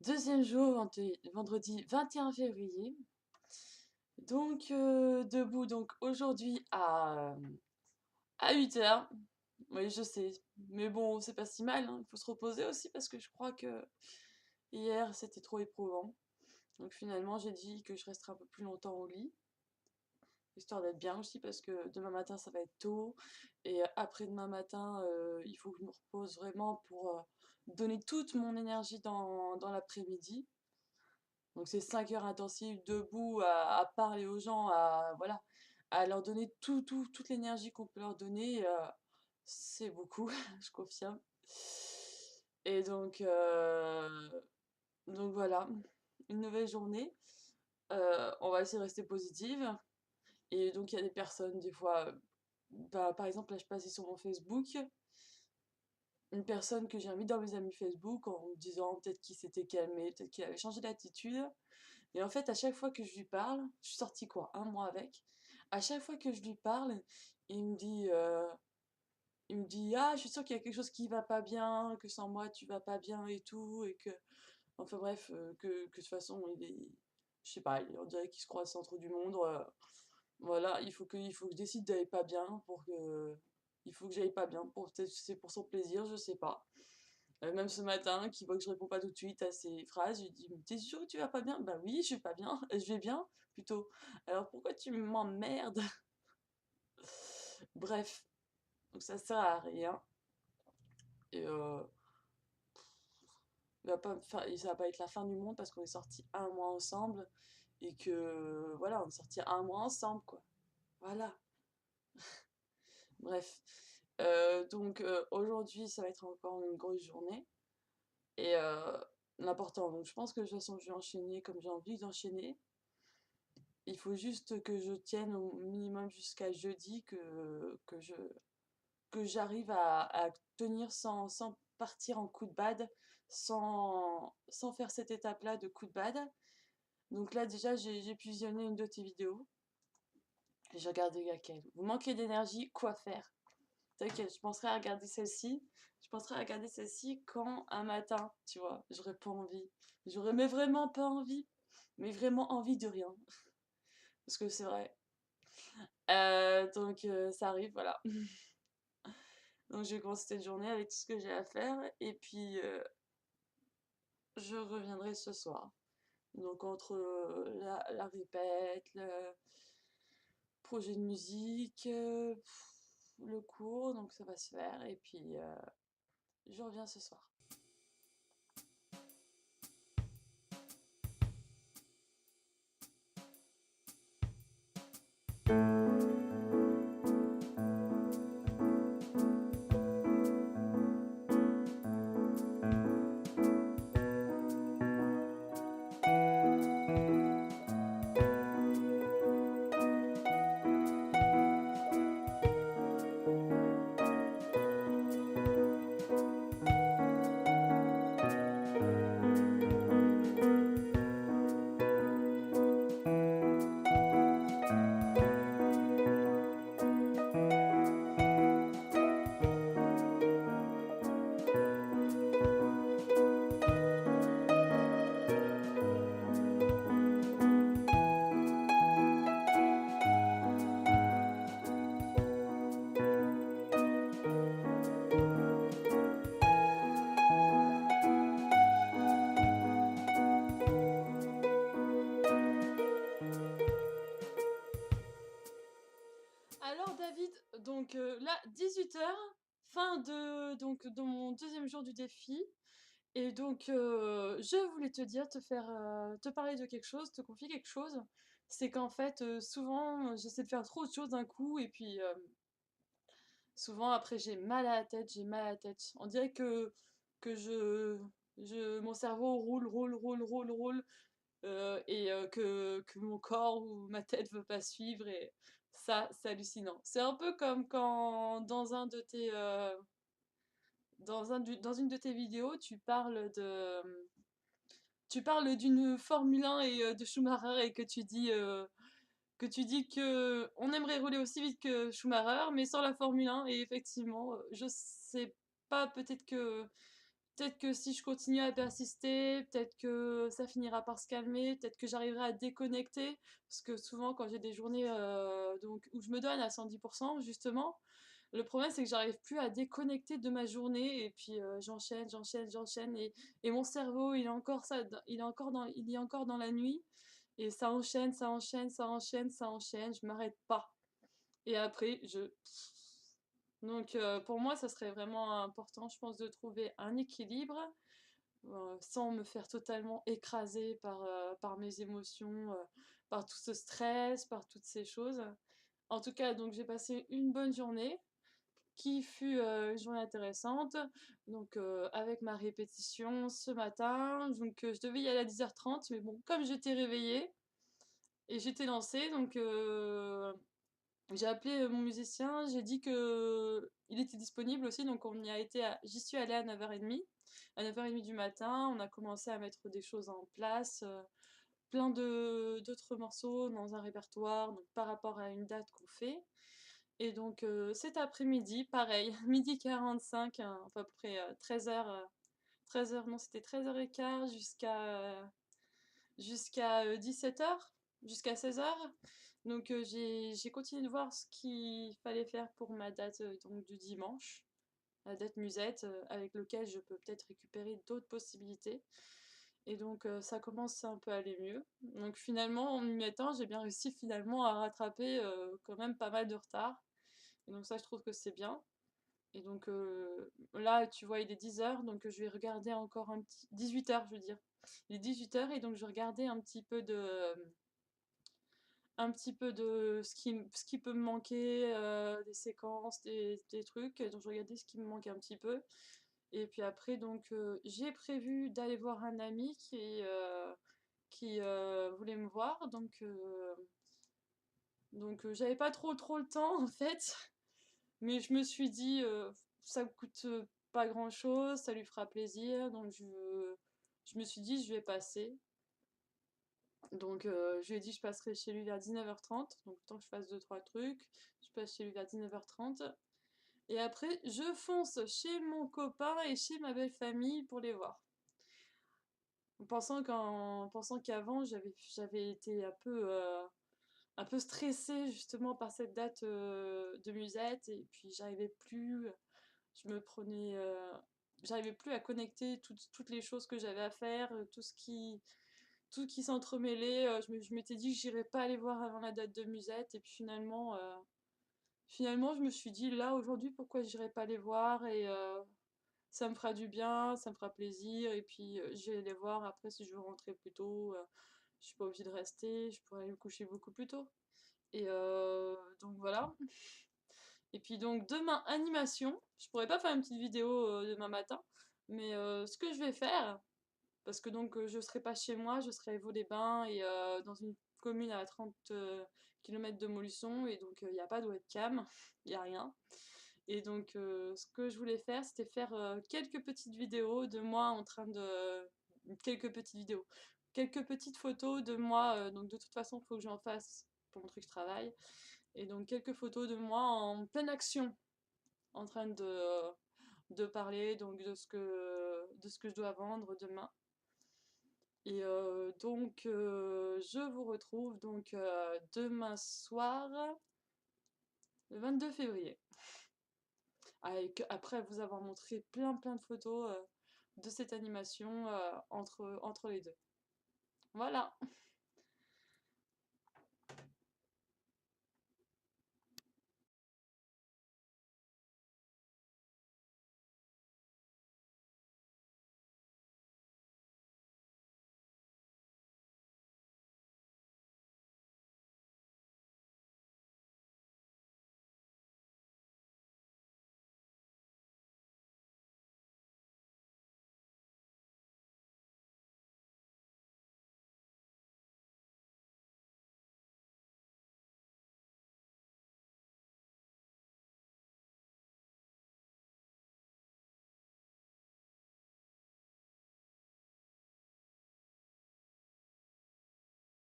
Deuxième jour, vendredi 21 février. Donc, debout donc aujourd'hui à 8 heures. Oui, je sais. Mais bon, c'est pas si mal, hein. Il faut se reposer aussi parce que je crois que hier, c'était trop éprouvant. Donc finalement, j'ai dit que je resterai un peu plus longtemps au lit, histoire d'être bien aussi parce que demain matin, ça va être tôt. Et après-demain matin, il faut que je me repose vraiment pour donner toute mon énergie dans l'après-midi. Donc c'est 5 heures intensives debout à parler aux gens, voilà, à leur donner toute l'énergie qu'on peut leur donner. C'est beaucoup, je confirme. Et donc voilà, une nouvelle journée. On va essayer de rester positive. Et donc il y a des personnes, des fois, bah, par exemple, là je passais sur mon Facebook, une personne que j'ai mis dans mes amis Facebook en me disant peut-être qu'il s'était calmé, peut-être qu'il avait changé d'attitude. Et en fait, à chaque fois que je lui parle, je suis sortie quoi, un mois avec. À chaque fois que je lui parle, il me dit, euh, il me dit, ah, je suis sûre qu'il y a quelque chose qui va pas bien, que sans moi tu vas pas bien et tout, et que, enfin bref, que de toute façon je sais pas, on dirait qu'il se croit au centre du monde. Voilà, il faut que je décide d'aller pas bien il faut que j'aille pas bien peut-être c'est pour son plaisir, je sais pas. Même ce matin, qui voit que je réponds pas tout de suite à ses phrases, je lui dis: «Mais tu sûr que tu vas pas bien?» «Bah oui, je vais pas bien, je vais bien, plutôt. Alors pourquoi tu m'emmerdes?» Bref, donc ça sert à rien et ça va pas être la fin du monde parce qu'on est sortis un mois ensemble et que voilà, on est sortis un mois ensemble, quoi. Voilà, bref. Aujourd'hui, ça va être encore une grosse journée et l'important donc je pense que de toute façon, je vais enchaîner comme j'ai envie d'enchaîner. Il faut juste que je tienne au minimum jusqu'à jeudi, que j'arrive à tenir sans partir en coup de bad, sans faire cette étape-là de coup de bad. Donc là, déjà, j'ai pu visionner une de tes vidéos. Et j'ai regardé laquelle. Vous manquez d'énergie, quoi faire? T'inquiète, je penserai à regarder celle-ci. Je penserai à regarder celle-ci quand un matin, tu vois, j'aurais pas envie. J'aurais mais vraiment pas envie. Mais vraiment envie de rien. Parce que c'est vrai. Ça arrive, voilà. Donc je vais commencer cette journée avec tout ce que j'ai à faire et puis je reviendrai ce soir. Donc entre la répète, le projet de musique, le cours, donc ça va se faire et puis je reviens ce soir. Alors David, donc là 18 heures, fin de mon deuxième jour du défi. Et donc, je voulais te dire, te parler de quelque chose, te confier quelque chose. C'est qu'en fait, souvent, j'essaie de faire trop de choses d'un coup, et puis souvent après, j'ai mal à la tête, j'ai mal à la tête. On dirait que mon cerveau roule, que mon corps ou ma tête veut pas suivre, et ça, c'est hallucinant. C'est un peu comme quand dans une de tes vidéos, tu parles d'une Formule 1 et de Schumacher, et que tu dis que on aimerait rouler aussi vite que Schumacher, mais sans la Formule 1. Et effectivement, je sais pas, peut-être que peut-être que si je continue à persister, peut-être que ça finira par se calmer, peut-être que j'arriverai à déconnecter, parce que souvent quand j'ai des journées donc, où je me donne à 110%, justement, le problème c'est que j'arrive plus à déconnecter de ma journée, et puis j'enchaîne, j'enchaîne, j'enchaîne, et mon cerveau il est encore, il est encore dans la nuit, et ça enchaîne, ça enchaîne, ça enchaîne, ça enchaîne, je m'arrête pas. Et après, Donc pour moi, ça serait vraiment important, je pense, de trouver un équilibre sans me faire totalement écraser par mes émotions, par tout ce stress, par toutes ces choses. En tout cas, donc j'ai passé une bonne journée qui fut une journée intéressante. Donc avec ma répétition ce matin, donc je devais y aller à 10h30, mais bon, comme j'étais réveillée et j'étais lancée, donc j'ai appelé mon musicien, j'ai dit que il était disponible aussi, donc j'y suis allée à 9h30. À 9h30 du matin, on a commencé à mettre des choses en place, plein d'autres morceaux dans un répertoire, donc par rapport à une date qu'on fait. Et donc cet après-midi, pareil, midi 45, hein, enfin, à peu près 13h, 13h, non, c'était 13h15 jusqu'à 17h, jusqu'à 16h. Donc j'ai continué de voir ce qu'il fallait faire pour ma date donc du dimanche, la date musette, avec lequel je peux peut-être récupérer d'autres possibilités. Et donc ça commence un peu à aller mieux. Donc finalement, en m'y mettant, j'ai bien réussi finalement à rattraper quand même pas mal de retard. Et donc ça, je trouve que c'est bien. Et donc là, tu vois, il est 10h, donc je vais regarder encore un petit... 18h, je veux dire. Il est 18h, et donc je regardais un petit peu de ce qui peut me manquer, des séquences, des trucs. Donc je regardais ce qui me manque un petit peu. Et puis après, donc j'ai prévu d'aller voir un ami qui voulait me voir. Donc j'avais pas trop le temps en fait. Mais je me suis dit, ça me coûte pas grand-chose, ça lui fera plaisir. Donc je me suis dit, je vais passer. Donc je lui ai dit que je passerai chez lui vers 19h30. Donc tant que je fasse deux trois trucs, je passe chez lui vers 19h30. Et après, je fonce chez mon copain et chez ma belle famille pour les voir. En pensant qu'avant, j'avais été un peu stressée justement par cette date de musette, et puis j'arrivais plus, je me prenais, j'arrivais plus à connecter toutes les choses que j'avais à faire, tout qui s'entremêlait. Je m'étais dit que j'irais pas aller voir avant la date de musette, et puis finalement je me suis dit là aujourd'hui pourquoi j'irais pas les voir, et ça me fera du bien, ça me fera plaisir, et puis je vais les voir après si je veux rentrer plus tôt. Je suis pas obligée de rester, je pourrais aller me coucher beaucoup plus tôt. Et donc voilà. Et puis donc demain, animation. Je pourrais pas faire une petite vidéo demain matin, mais ce que je vais faire, parce que donc je serai pas chez moi, je serai à Vaux-les-Bains, et dans une commune à 30 km de Montluçon, et donc il n'y a pas de webcam, il n'y a rien. Et donc ce que je voulais faire, c'était faire quelques petites vidéos de moi en train de... Quelques petites vidéos. Quelques petites photos de moi, donc de toute façon, il faut que j'en fasse pour mon truc de travail. Et donc quelques photos de moi en pleine action, en train de parler donc de ce que je dois vendre demain. Et donc je vous retrouve donc demain soir, le 22 février. Après vous avoir montré plein de photos de cette animation entre les deux. Voilà.